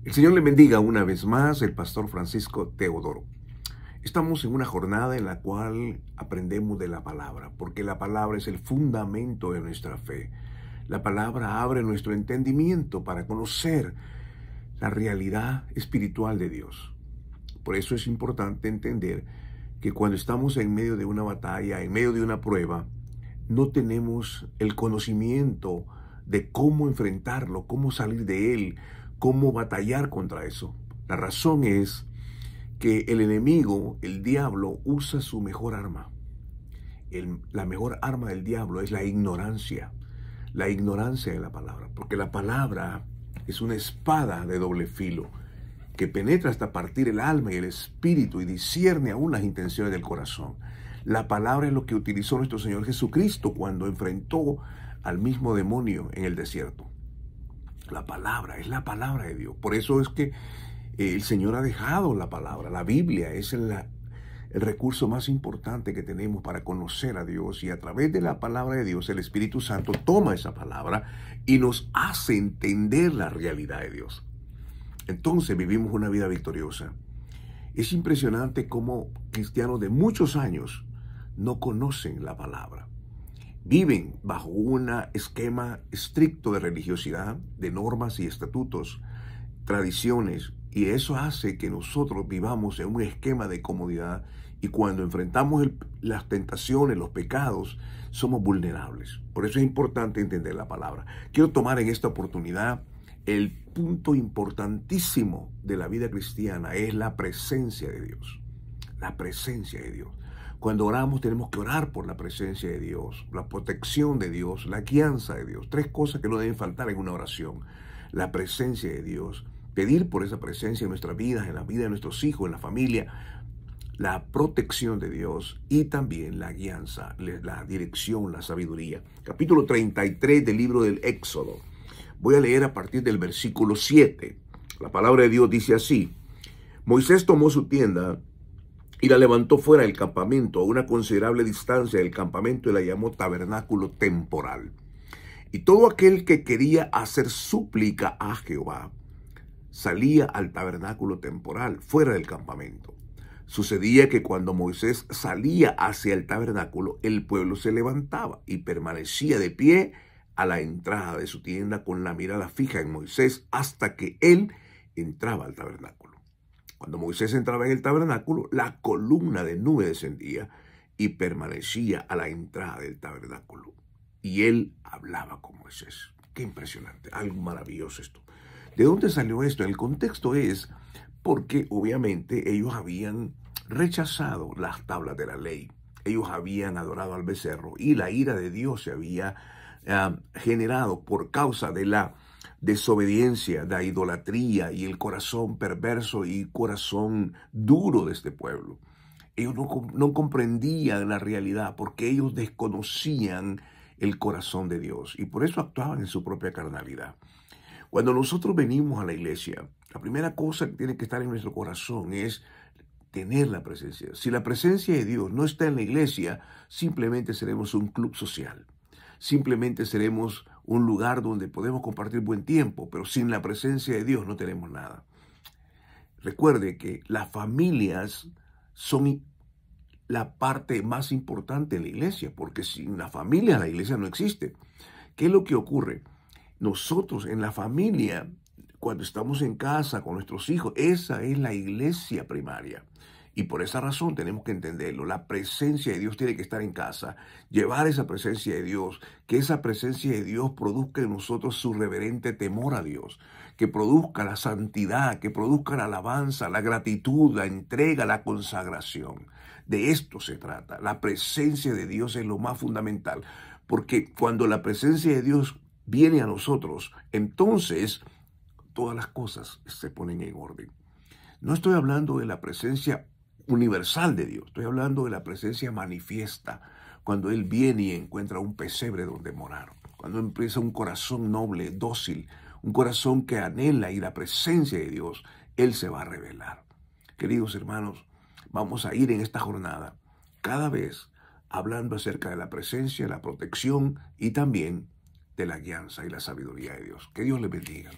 El Señor le bendiga una vez más, el pastor Francisco Teodoro. Estamos en una jornada en la cual aprendemos de la palabra, porque la palabra es el fundamento de nuestra fe. La palabra abre nuestro entendimiento para conocer la realidad espiritual de Dios. Por eso es importante entender que cuando estamos en medio de una batalla, en medio de una prueba, no tenemos el conocimiento de cómo enfrentarlo, cómo salir de él, cómo batallar contra eso. La razón es que el enemigo, el diablo, usa su mejor arma. La mejor arma del diablo es la ignorancia de la palabra, porque la palabra es una espada de doble filo que penetra hasta partir el alma y el espíritu y discierne aún las intenciones del corazón. La palabra es lo que utilizó nuestro Señor Jesucristo cuando enfrentó al mismo demonio en el desierto. La palabra es la palabra de Dios. Por eso es que el Señor ha dejado la palabra. La Biblia es el recurso más importante que tenemos para conocer a Dios, y a través de la palabra de Dios el Espíritu Santo toma esa palabra y nos hace entender la realidad de Dios. Entonces vivimos una vida victoriosa. Es impresionante cómo cristianos de muchos años no conocen la palabra. Viven bajo un esquema estricto de religiosidad, de normas y estatutos, tradiciones, y eso hace que nosotros vivamos en un esquema de comodidad, y cuando enfrentamos las tentaciones, los pecados, somos vulnerables. Por eso es importante entender la palabra. Quiero tomar en esta oportunidad el punto importantísimo de la vida cristiana, es la presencia de Dios. La presencia de Dios. Cuando oramos tenemos que orar por la presencia de Dios, la protección de Dios, la guianza de Dios. Tres cosas que no deben faltar en una oración. La presencia de Dios, pedir por esa presencia en nuestras vidas, en la vida de nuestros hijos, en la familia, la protección de Dios y también la guianza, la dirección, la sabiduría. Capítulo 33 del libro del Éxodo. Voy a leer a partir del versículo 7. La palabra de Dios dice así: Moisés tomó su tienda y la levantó fuera del campamento, a una considerable distancia del campamento, y la llamó tabernáculo temporal. Y todo aquel que quería hacer súplica a Jehová salía al tabernáculo temporal, fuera del campamento. Sucedía que cuando Moisés salía hacia el tabernáculo, el pueblo se levantaba y permanecía de pie a la entrada de su tienda con la mirada fija en Moisés hasta que él entraba al tabernáculo. Cuando Moisés entraba en el tabernáculo, la columna de nube descendía y permanecía a la entrada del tabernáculo. Y él hablaba con Moisés. Qué impresionante, algo maravilloso esto. ¿De dónde salió esto? El contexto es porque obviamente ellos habían rechazado las tablas de la ley. Ellos habían adorado al becerro y la ira de Dios se había generado por causa de la desobediencia, de la idolatría y el corazón perverso y corazón duro de este pueblo. Ellos no comprendían la realidad porque ellos desconocían el corazón de Dios y por eso actuaban en su propia carnalidad. Cuando nosotros venimos a la iglesia, la primera cosa que tiene que estar en nuestro corazón es tener la presencia. Si la presencia de Dios no está en la iglesia, simplemente seremos un club social. Simplemente seremos un lugar donde podemos compartir buen tiempo, pero sin la presencia de Dios no tenemos nada. Recuerde que las familias son la parte más importante en la iglesia, porque sin la familia no existe. ¿Qué es lo que ocurre? Nosotros en la familia, cuando estamos en casa con nuestros hijos, esa es la iglesia primaria. Y por esa razón tenemos que entenderlo. La presencia de Dios tiene que estar en casa. Llevar esa presencia de Dios, que esa presencia de Dios produzca en nosotros su reverente temor a Dios, que produzca la santidad, que produzca la alabanza, la gratitud, la entrega, la consagración. De esto se trata. La presencia de Dios es lo más fundamental, porque cuando la presencia de Dios viene a nosotros, entonces todas las cosas se ponen en orden. No estoy hablando de la presencia universal de Dios, estoy hablando de la presencia manifiesta, cuando Él viene y encuentra un pesebre donde morar, cuando empieza un corazón noble, dócil, un corazón que anhela y la presencia de Dios, Él se va a revelar. Queridos hermanos, vamos a ir en esta jornada cada vez hablando acerca de la presencia, la protección y también de la guianza y la sabiduría de Dios. Que Dios les bendiga.